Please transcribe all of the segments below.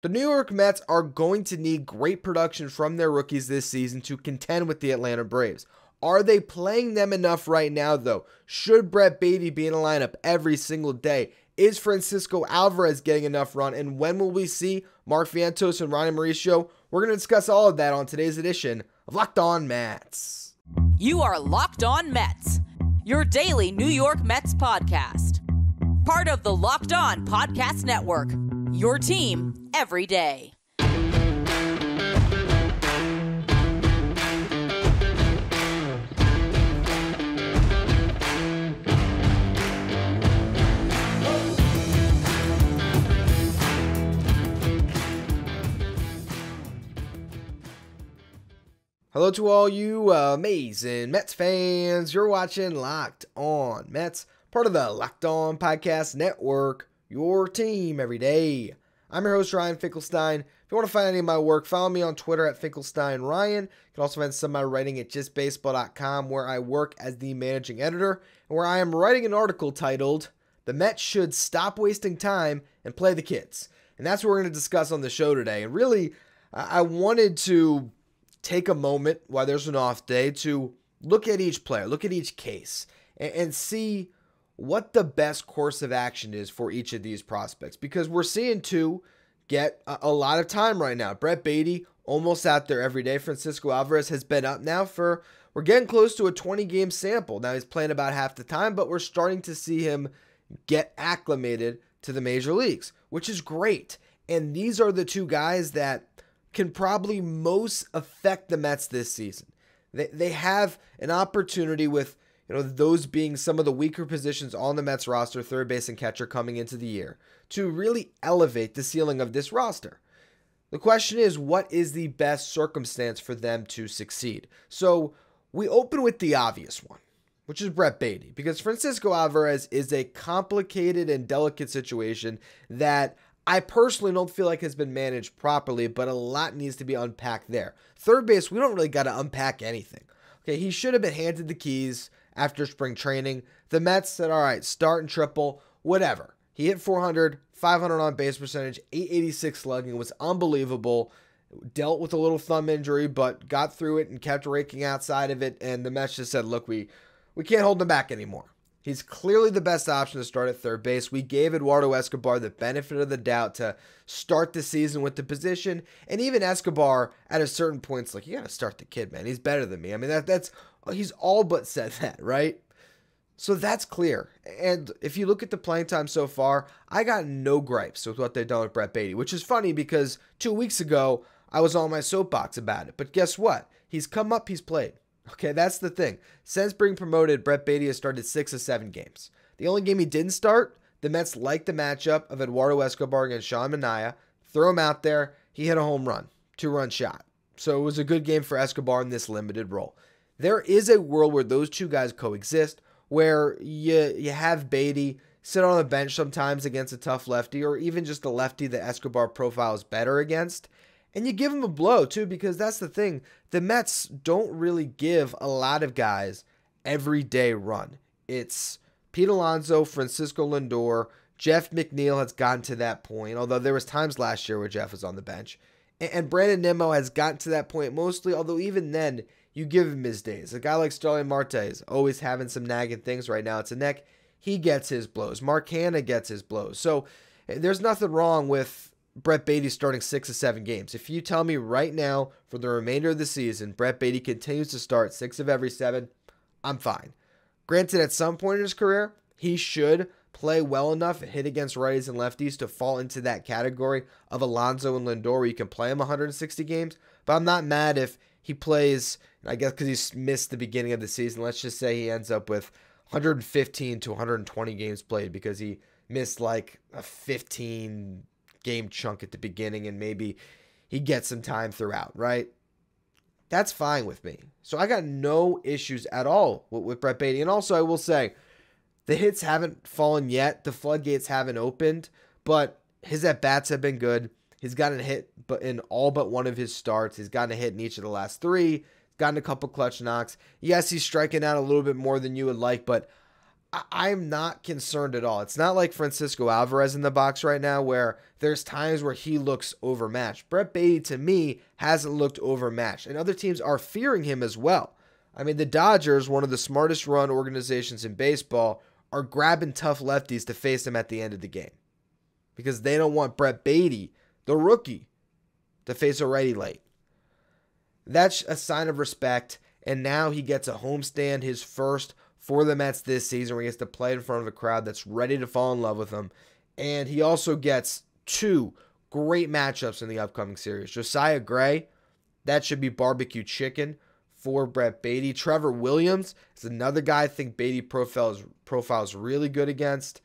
The New York Mets are going to need great production from their rookies this season to contend with the Atlanta Braves. Are they playing them enough right now, though? Should Brett Baty be in a lineup every single day? Is Francisco Alvarez getting enough run? And when will we see Mark Vientos and Ronny Mauricio? We're going to discuss all of that on today's edition of Locked On Mets. You are Locked On Mets, your daily New York Mets podcast. Part of the Locked On Podcast Network, your team every day. Hello to all you amazing Mets fans. You're watching Locked On Mets, part of the Locked On Podcast Network, your team every day. I'm your host, Ryan Finkelstein. If you want to find any of my work, follow me on Twitter at FinkelsteinRyan. You can also find some of my writing at justbaseball.com, where I work as the managing editor, and where I am writing an article titled, "The Mets Should Stop Wasting Time and Play the Kids." And that's what we're going to discuss on the show today. And really, I wanted to take a moment while there's an off day to look at each player, look at each case, and see what the best course of action is for each of these prospects. Because we're seeing two get a lot of time right now. Brett Baty, almost out there every day. Francisco Alvarez has been up now we're getting close to a 20-game sample. Now he's playing about half the time, but we're starting to see him get acclimated to the major leagues, which is great. And these are the two guys that can probably most affect the Mets this season. They have an opportunity with, those being some of the weaker positions on the Mets roster, third base and catcher coming into the year, to really elevate the ceiling of this roster. The question is, what is the best circumstance for them to succeed? So we open with the obvious one, which is Brett Baty, because Francisco Alvarez is a complicated and delicate situation that I personally don't feel like has been managed properly, but a lot needs to be unpacked there. Third base, we don't really got to unpack anything. Okay, he should have been handed the keys after spring training. The Mets said, all right, start and triple, whatever. He hit 400, 500 on base percentage, 886 slugging, was unbelievable. Dealt with a little thumb injury, but got through it and kept raking outside of it. And the Mets just said, look, we can't hold him back anymore. He's clearly the best option to start at third base. We gave Eduardo Escobar the benefit of the doubt to start the season with the position. And even Escobar, at a certain point, like, you got to start the kid, man. He's better than me. I mean, he's all but said that, right? So that's clear. And if you look at the playing time so far, I got no gripes with what they've done with Brett Baty, which is funny because 2 weeks ago, I was on my soapbox about it. But guess what? He's come up, he's played. Okay, that's the thing. Since being promoted, Brett Baty has started 6 of 7 games. The only game he didn't start, the Mets liked the matchup of Eduardo Escobar against Sean Manaea. Throw him out there. He hit a home run, 2-run shot. So it was a good game for Escobar in this limited role. There is a world where those two guys coexist, where you have Beatty sit on the bench sometimes against a tough lefty, or even just a lefty that Escobar profiles better against. And you give him a blow, too, because that's the thing. The Mets don't really give a lot of guys everyday run. It's Pete Alonso, Francisco Lindor, Jeff McNeil has gotten to that point, although there was times last year where Jeff was on the bench. And Brandon Nimmo has gotten to that point mostly, although even then, you give him his days. A guy like Starling Marte is always having some nagging things right now. It's a neck. He gets his blows. Mark Hanna gets his blows. So there's nothing wrong with Brett Baty starting 6 of 7 games. If you tell me right now for the remainder of the season, Brett Baty continues to start 6 of every 7, I'm fine. Granted, at some point in his career, he should play well enough, hit against righties and lefties to fall into that category of Alonso and Lindor where you can play him 160 games. But I'm not mad if he plays, I guess because he's missed the beginning of the season. Let's just say he ends up with 115 to 120 games played because he missed like a 15 game chunk at the beginning and maybe he gets some time throughout, right? That's fine with me. So I got no issues at all with Brett Baty. And also I will say the hits haven't fallen yet. The floodgates haven't opened, but his at-bats have been good. He's gotten a hit but in all but one of his starts. He's gotten a hit in each of the last 3. Gotten a couple clutch knocks. Yes, he's striking out a little bit more than you would like, but I'm not concerned at all. It's not like Francisco Alvarez in the box right now where there's times where he looks overmatched. Brett Baty, to me, hasn't looked overmatched, and other teams are fearing him as well. I mean, the Dodgers, one of the smartest run organizations in baseball, are grabbing tough lefties to face him at the end of the game because they don't want Brett Baty, the rookie, to face a righty late. That's a sign of respect, and now he gets a homestand, his first for the Mets this season, where he gets to play in front of a crowd that's ready to fall in love with him. And he also gets 2 great matchups in the upcoming series. Josiah Gray, that should be barbecue chicken for Brett Baty. Trevor Williams is another guy I think Baty profile is really good against.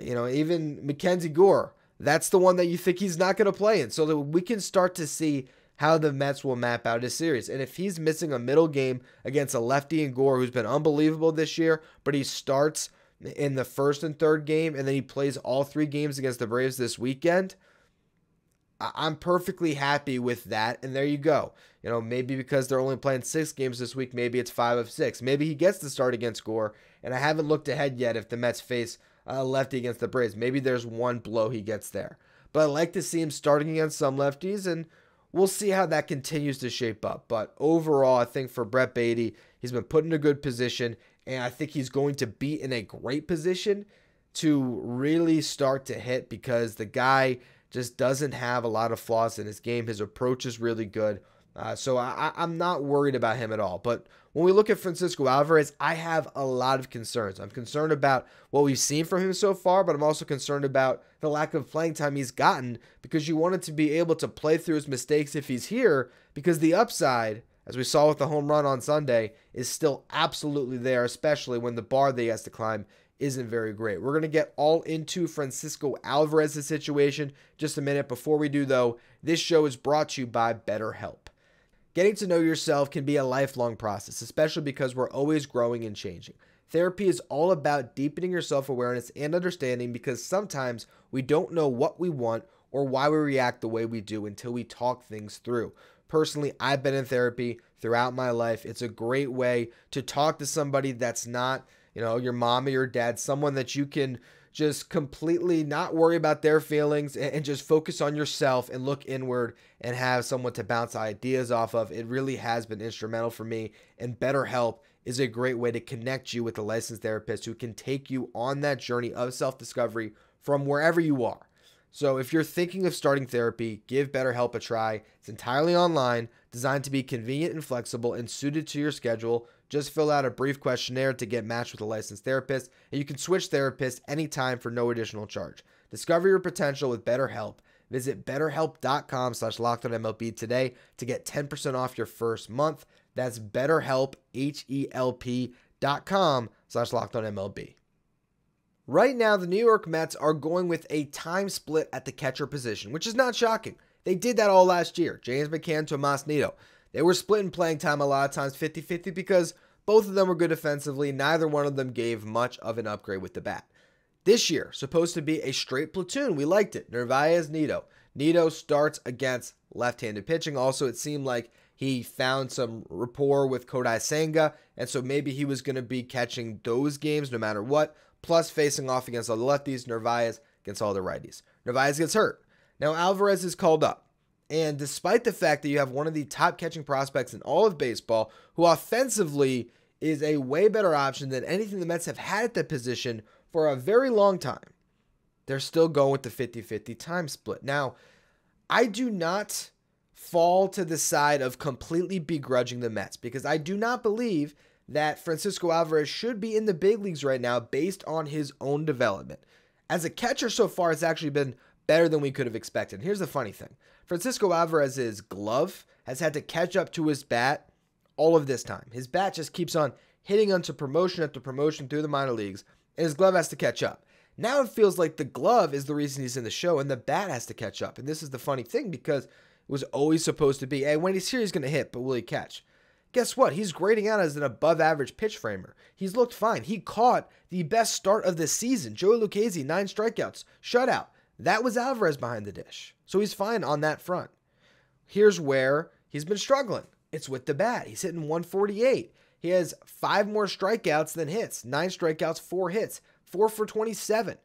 Even Mackenzie Gore, that's the one that you think he's not going to play in. So that we can start to see how the Mets will map out his series. And if he's missing a middle game against a lefty in Gore who's been unbelievable this year, but he starts in the first and third game and then he plays all 3 games against the Braves this weekend, I'm perfectly happy with that. And there you go. Maybe because they're only playing 6 games this week, maybe it's 5 of 6. Maybe he gets to start against Gore. And I haven't looked ahead yet if the Mets face a lefty against the Braves. Maybe there's one blow he gets there. But I like to see him starting against some lefties, and we'll see how that continues to shape up. But overall, I think for Brett Baty, he's been put in a good position, and I think he's going to be in a great position to really start to hit because the guy just doesn't have a lot of flaws in his game. His approach is really good. So I'm not worried about him at all. But when we look at Francisco Alvarez, I have a lot of concerns. I'm concerned about what we've seen from him so far, but I'm also concerned about the lack of playing time he's gotten because you want him to be able to play through his mistakes if he's here because the upside, as we saw with the home run on Sunday, is still absolutely there, especially when the bar that he has to climb isn't very great. We're going to get all into Francisco Alvarez's situation just a minute. Before we do, though, this show is brought to you by BetterHelp. Getting to know yourself can be a lifelong process, especially because we're always growing and changing. Therapy is all about deepening your self-awareness and understanding because sometimes we don't know what we want or why we react the way we do until we talk things through. Personally, I've been in therapy throughout my life. It's a great way to talk to somebody that's not, your mom or your dad, someone that you can just completely not worry about their feelings and just focus on yourself and look inward and have someone to bounce ideas off of. It really has been instrumental for me, and BetterHelp is a great way to connect you with a licensed therapist who can take you on that journey of self-discovery from wherever you are. So if you're thinking of starting therapy, give BetterHelp a try. It's entirely online, designed to be convenient and flexible and suited to your schedule. Just fill out a brief questionnaire to get matched with a licensed therapist, and you can switch therapists anytime for no additional charge. Discover your potential with BetterHelp. Visit BetterHelp.com/LockedOnMLB today to get 10% off your first month. That's BetterHelp, HELP.com/LockedOnMLB. Right now, the New York Mets are going with a time split at the catcher position, which is not shocking. They did that all last year. James McCann, Tomas Nido. They were splitting playing time a lot of times 50-50 because both of them were good defensively. Neither one of them gave much of an upgrade with the bat. This year, supposed to be a straight platoon. We liked it. Narvaez, Nido. Nido starts against left-handed pitching. Also, it seemed like he found some rapport with Kodai Senga, and so maybe he was going to be catching those games no matter what, plus facing off against all the lefties, Narvaez against all the righties. Narvaez gets hurt. Now, Alvarez is called up. And despite the fact that you have one of the top catching prospects in all of baseball, who offensively is a way better option than anything the Mets have had at that position for a very long time, they're still going with the 50-50 time split. Now, I do not fall to the side of completely begrudging the Mets because I do not believe that Francisco Alvarez should be in the big leagues right now based on his own development. As a catcher so far, it's actually been better than we could have expected. And here's the funny thing. Francisco Alvarez's glove has had to catch up to his bat all of this time. His bat just keeps on hitting onto promotion after promotion through the minor leagues, and his glove has to catch up. Now it feels like the glove is the reason he's in the show, and the bat has to catch up. And this is the funny thing because it was always supposed to be, hey, when he's here, he's going to hit, but will he catch? Guess what? He's grading out as an above-average pitch framer. He's looked fine. He caught the best start of the season. Joey Lucchesi, 9 strikeouts, shutout. That was Alvarez behind the dish. So he's fine on that front. Here's where he's been struggling. It's with the bat. He's hitting 148. He has 5 more strikeouts than hits. 9 strikeouts, 4 hits, 4 for 27.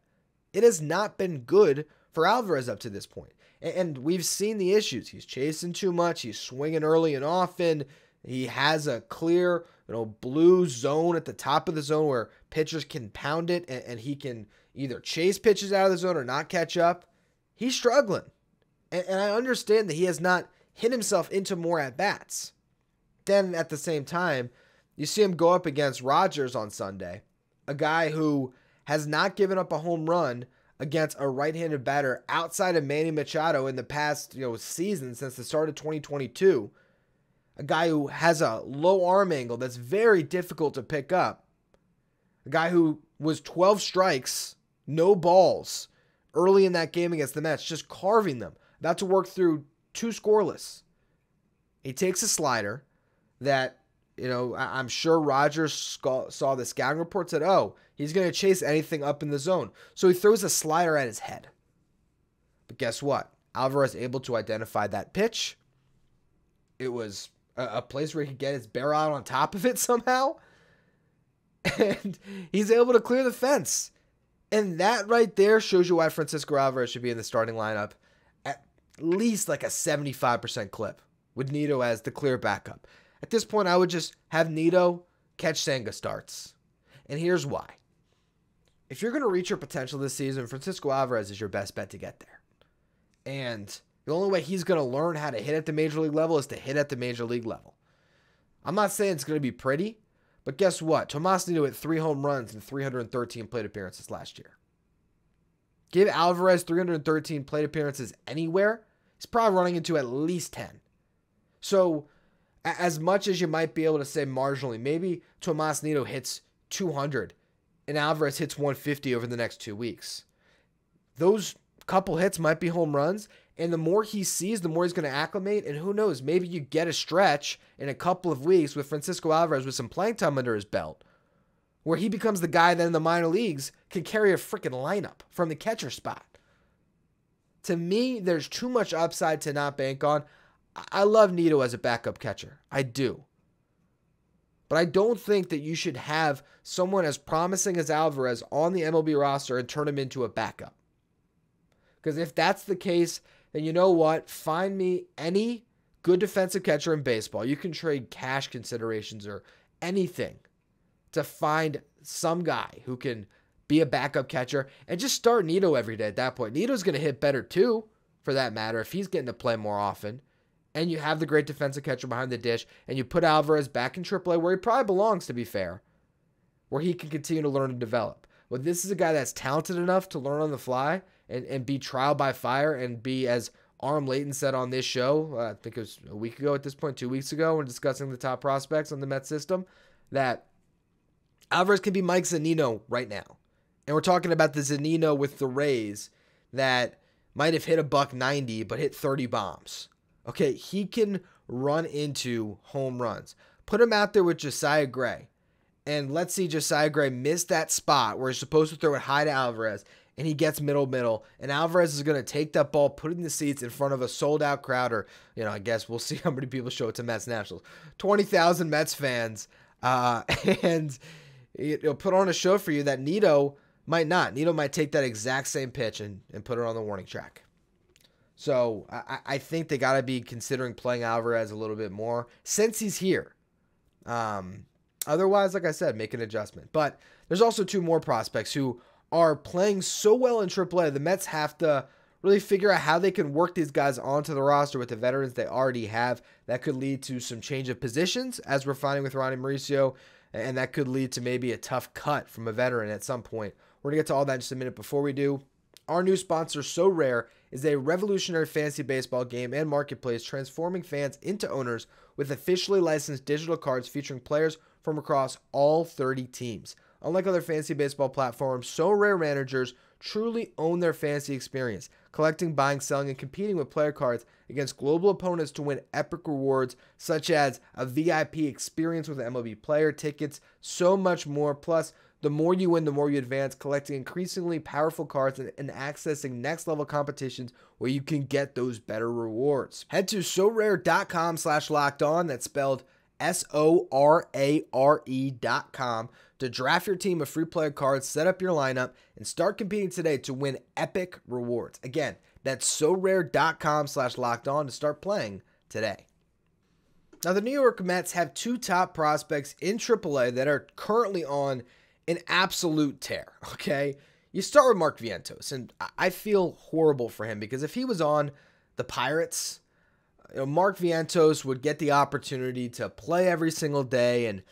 It has not been good for Alvarez up to this point. And we've seen the issues. He's chasing too much. He's swinging early and often. He has a clear, blue zone at the top of the zone where pitchers can pound it and he can either chase pitches out of the zone or not catch up. He's struggling. And I understand that he has not hit himself into more at-bats. Then at the same time, you see him go up against Rogers on Sunday, a guy who has not given up a home run against a right-handed batter outside of Manny Machado in the past season since the start of 2022. A guy who has a low arm angle that's very difficult to pick up. A guy who was 12 strikes, no balls, early in that game against the Mets, just carving them. About to work through 2 scoreless. He takes a slider that, I'm sure Rogers saw the scouting report, said, he's going to chase anything up in the zone. So he throws a slider at his head. But guess what? Alvarez able to identify that pitch. It was a place where he could get his barrel out on top of it somehow. And he's able to clear the fence. And that right there shows you why Francisco Alvarez should be in the starting lineup at least like a 75% clip with Nido as the clear backup. At this point, I would just have Nido catch Senga starts. And here's why. If you're going to reach your potential this season, Francisco Alvarez is your best bet to get there. And the only way he's going to learn how to hit at the major league level is to hit at the major league level. I'm not saying it's going to be pretty, but guess what? Tomas Nido hit 3 home runs in 313 plate appearances last year. Give Alvarez 313 plate appearances anywhere, he's probably running into at least 10. So, as much as you might be able to say marginally, maybe Tomas Nido hits 200 and Alvarez hits 150 over the next 2 weeks. Those couple hits might be home runs, and the more he sees, the more he's going to acclimate, and who knows, maybe you get a stretch in a couple of weeks with Francisco Alvarez with some playing time under his belt, where he becomes the guy that in the minor leagues can carry a freaking lineup from the catcher spot. To me, there's too much upside to not bank on. I love Nido as a backup catcher. I do. But I don't think that you should have someone as promising as Alvarez on the MLB roster and turn him into a backup. Because if that's the case, then you know what? Find me any good defensive catcher in baseball. You can trade cash considerations or anything to find some guy who can be a backup catcher and just start Nido every day at that point. Nido's going to hit better too, for that matter, if he's getting to play more often. And you have the great defensive catcher behind the dish, and you put Alvarez back in AAA where he probably belongs, to be fair, where he can continue to learn and develop. But this is a guy that's talented enough to learn on the fly and be trial by fire and be, as Arm Layton said on this show, I think it was a week ago at this point, 2 weeks ago, when discussing the top prospects on the Mets system, that Alvarez can be Mike Zunino right now. And we're talking about the Zunino with the Rays that might have hit a $190 but hit 30 bombs. Okay, he can run into home runs. Put him out there with Josiah Gray. And let's see Josiah Gray miss that spot where he's supposed to throw it high to Alvarez, and he gets middle, and Alvarez is going to take that ball, put it in the seats in front of a sold-out crowd, or, I guess we'll see how many people show it to Mets Nationals. 20,000 Mets fans, and it'll put on a show for you that Nido might not. Nido might take that exact same pitch and put it on the warning track. So I think they got to be considering playing Alvarez a little bit more since he's here. Otherwise, like I said, make an adjustment. But there's also 2 more prospects who are playing so well in AAA. The Mets have to really figure out how they can work these guys onto the roster with the veterans they already have. That could lead to some change of positions, as we're finding with Ronny Mauricio, and that could lead to maybe a tough cut from a veteran at some point. We're going to get to all that in just a minute. Before we do, our new sponsor, So Rare, is a revolutionary fantasy baseball game and marketplace transforming fans into owners with officially licensed digital cards featuring players from across all 30 teams. Unlike other fantasy baseball platforms, So Rare managers truly own their fantasy experience, collecting, buying, selling, and competing with player cards against global opponents to win epic rewards such as a VIP experience with an MLB player, tickets, so much more. Plus, the more you win, the more you advance, collecting increasingly powerful cards and accessing next-level competitions where you can get those better rewards. Head to SoRare.com/lockedon, that's spelled SORARE.com to draft your team of free player cards, set up your lineup, and start competing today to win epic rewards. Again, that's sorare.com/lockedon to start playing today. Now, the New York Mets have two top prospects in AAA that are currently on an absolute tear, okay? You start with Mark Vientos, and I feel horrible for him because if he was on the Pirates, Mark Vientos would get the opportunity to play every single day and,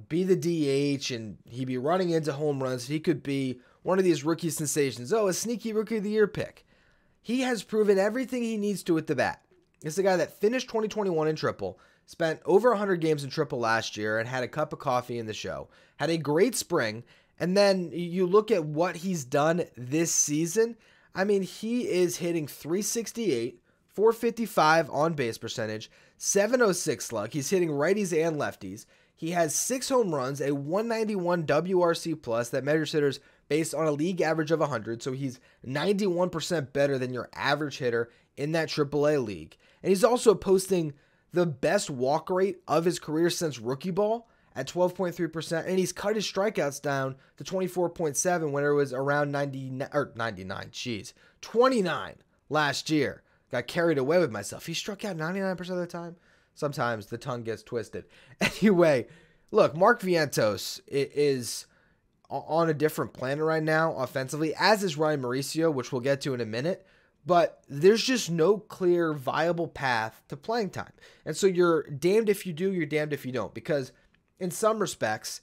be the DH, and he'd be running into home runs. He could be one of these rookie sensations. Oh, a sneaky Rookie of the Year pick. He has proven everything he needs to with the bat. It's the guy that finished 2021 in Triple, spent over 100 games in Triple last year, and had a cup of coffee in the show. Had a great spring, and then you look at what he's done this season. I mean, he is hitting .368, .455 on base percentage, .706 slug. He's hitting righties and lefties. He has 6 home runs, a .191 WRC plus that measures hitters based on a league average of 100. So he's 91% better than your average hitter in that AAA league. And he's also posting the best walk rate of his career since rookie ball at 12.3%. And he's cut his strikeouts down to 24.7 when it was around 29 last year. Got carried away with myself. He struck out 99% of the time. Sometimes the tongue gets twisted. Anyway, look, Mark Vientos is on a different planet right now offensively, as is Ronny Mauricio, which we'll get to in a minute. But there's just no clear, viable path to playing time. And so you're damned if you do, you're damned if you don't. Because in some respects,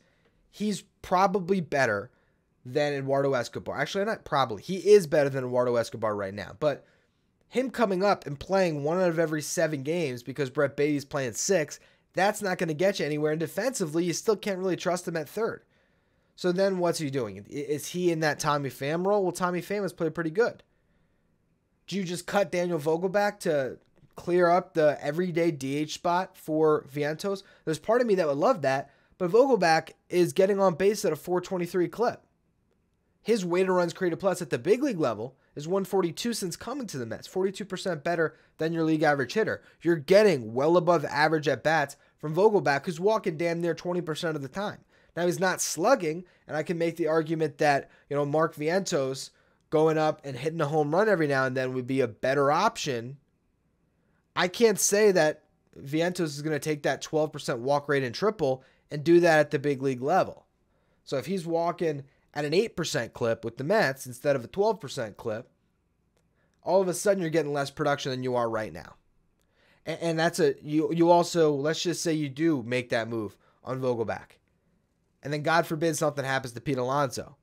he's probably better than Eduardo Escobar. Actually, not probably. He is better than Eduardo Escobar right now. But him coming up and playing 1 out of every 7 games because Brett Beatty's playing 6, that's not going to get you anywhere. And defensively, you still can't really trust him at third. So then what's he doing? Is he in that Tommy Pham role? Well, Tommy Pham has played pretty good. Do you just cut Daniel Vogel back to clear up the everyday DH spot for Vientos? There's part of me that would love that, but Vogelback is getting on base at a .423 clip. His weighted runs created plus at the big league level is 142 since coming to the Mets, 42% better than your league average hitter. You're getting well above average at bats from Vogelback, who's walking damn near 20% of the time. Now, he's not slugging, and I can make the argument that, Mark Vientos going up and hitting a home run every now and then would be a better option. I can't say that Vientos is going to take that 12% walk rate in Triple and do that at the big league level. So if he's walking at an 8% clip with the Mets instead of a 12% clip, all of a sudden you're getting less production than you are right now. And that's you also, let's just say you do make that move on Vogelback. And then God forbid something happens to Pete Alonso.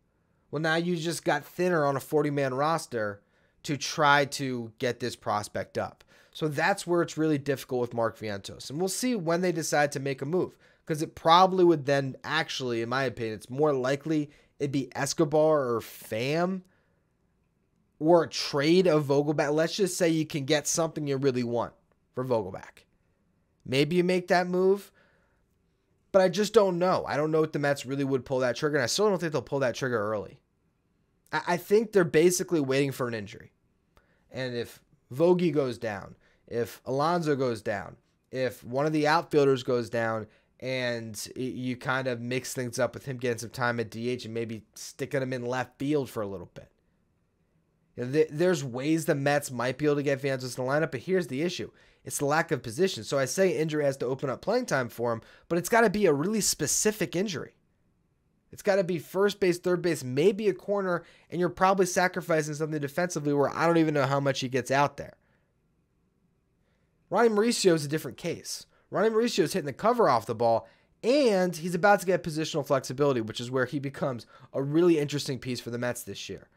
Well, now you just got thinner on a 40-man roster to try to get this prospect up. So that's where it's really difficult with Mark Vientos. And we'll see when they decide to make a move. Because it probably would then actually, in my opinion, it's more likely it'd be Escobar or Pham or a trade of Vogelback. Let's just say you can get something you really want for Vogelback. Maybe you make that move, but I just don't know. I don't know if the Mets really would pull that trigger, and I still don't think they'll pull that trigger early. I think they're basically waiting for an injury. And if Vogie goes down, if Alonso goes down, if one of the outfielders goes down, and you kind of mix things up with him getting some time at DH and maybe sticking him in left field for a little bit. There's ways the Mets might be able to get Vientos in the lineup, but here's the issue. It's the lack of position. So I say injury has to open up playing time for him, but it's got to be a really specific injury. It's got to be first base, third base, maybe a corner, and you're probably sacrificing something defensively where I don't even know how much he gets out there. Ronny Mauricio is a different case. Ronny Mauricio is hitting the cover off the ball, and he's about to get positional flexibility, which is where he becomes a really interesting piece for the Mets this year.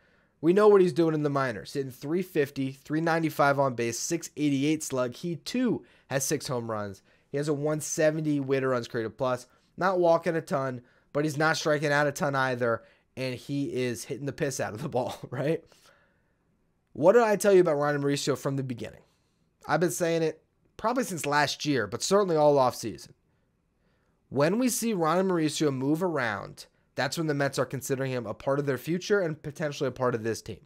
We know what he's doing in the minors, hitting .350, .395 on base, .688 slug. He, too, has 6 home runs. He has a .170 weighted runs created plus. Not walking a ton, but he's not striking out a ton either, and he is hitting the piss out of the ball, right? What did I tell you about Ronny Mauricio from the beginning? I've been saying it probably since last year, but certainly all offseason. When we see Ronny Mauricio move around, that's when the Mets are considering him a part of their future and potentially a part of this team.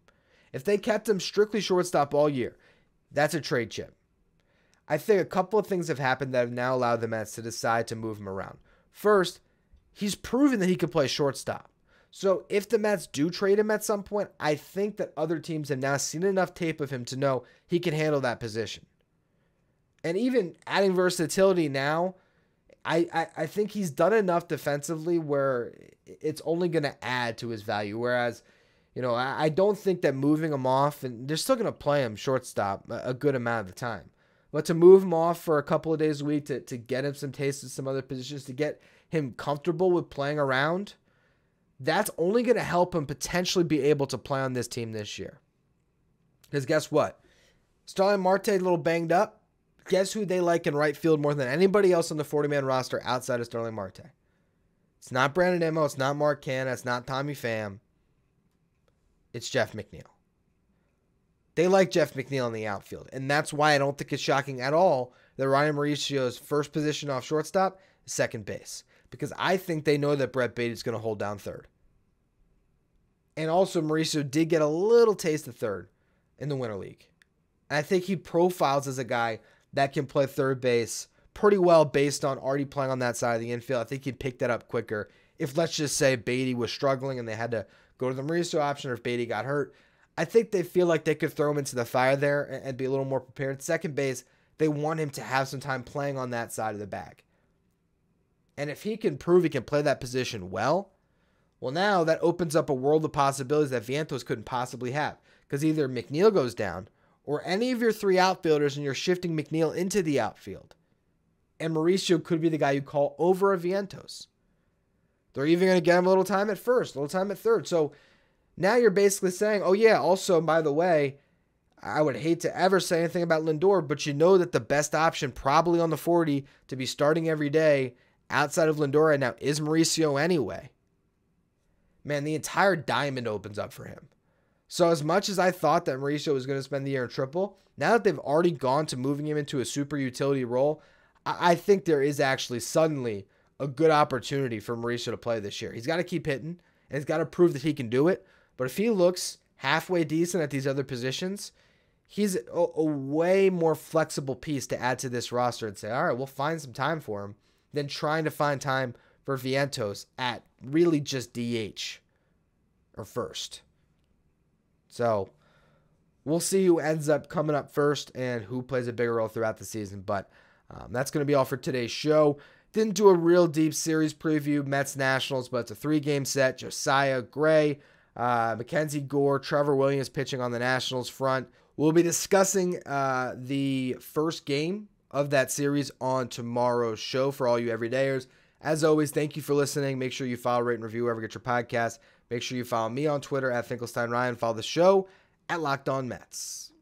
If they kept him strictly shortstop all year, that's a trade chip. I think a couple of things have happened that have now allowed the Mets to decide to move him around. First, he's proven that he can play shortstop. So if the Mets do trade him at some point, I think that other teams have now seen enough tape of him to know he can handle that position. And even adding versatility now, I think he's done enough defensively where it's only going to add to his value. Whereas, I don't think that moving him off, and they're still going to play him shortstop a good amount of the time. But to move him off for a couple of days a week to get him some taste of some other positions, to get him comfortable with playing around, that's only going to help him potentially be able to play on this team this year. Because guess what? Starling Marte a little banged up. Guess who they like in right field more than anybody else on the 40-man roster outside of Starling Marte? It's not Brandon Nimmo. It's not Mark Canha. It's not Tommy Pham. It's Jeff McNeil. They like Jeff McNeil in the outfield. And that's why I don't think it's shocking at all that Ryan Mauricio's first position off shortstop is second base. Because I think they know that Brett Baty is going to hold down third. And also Mauricio did get a little taste of third in the Winter League. And I think he profiles as a guy that can play third base pretty well based on already playing on that side of the infield. I think he'd pick that up quicker if, let's just say, Beatty was struggling and they had to go to the Mauricio option, or if Beatty got hurt. I think they feel like they could throw him into the fire there and be a little more prepared. Second base, they want him to have some time playing on that side of the bag. And if he can prove he can play that position well now that opens up a world of possibilities that Vientos couldn't possibly have. Because either McNeil goes down, or any of your three outfielders, and you're shifting McNeil into the outfield. And Mauricio could be the guy you call over a Vientos. They're even going to get him a little time at first, a little time at third. So now you're basically saying, oh yeah, also, by the way, I would hate to ever say anything about Lindor, but you know that the best option probably on the 40 to be starting every day outside of Lindor right now is Mauricio anyway. Man, the entire diamond opens up for him. So as much as I thought that Mauricio was going to spend the year in triple, now that they've already gone to moving him into a super utility role, I think there is actually suddenly a good opportunity for Mauricio to play this year. He's got to keep hitting, and he's got to prove that he can do it. But if he looks halfway decent at these other positions, he's a way more flexible piece to add to this roster and say, all right, we'll find some time for him, than trying to find time for Vientos at really just DH or first. So we'll see who ends up coming up first and who plays a bigger role throughout the season. But that's going to be all for today's show. Didn't do a real deep series preview, Mets Nationals, but it's a 3-game set. Josiah Gray, Mackenzie Gore, Trevor Williams pitching on the Nationals front. We'll be discussing the first game of that series on tomorrow's show for all you everydayers. As always, thank you for listening. Make sure you follow, rate, and review wherever you get your podcast. Make sure you follow me on Twitter at Finkelstein Ryan. Follow the show at Locked On Mets.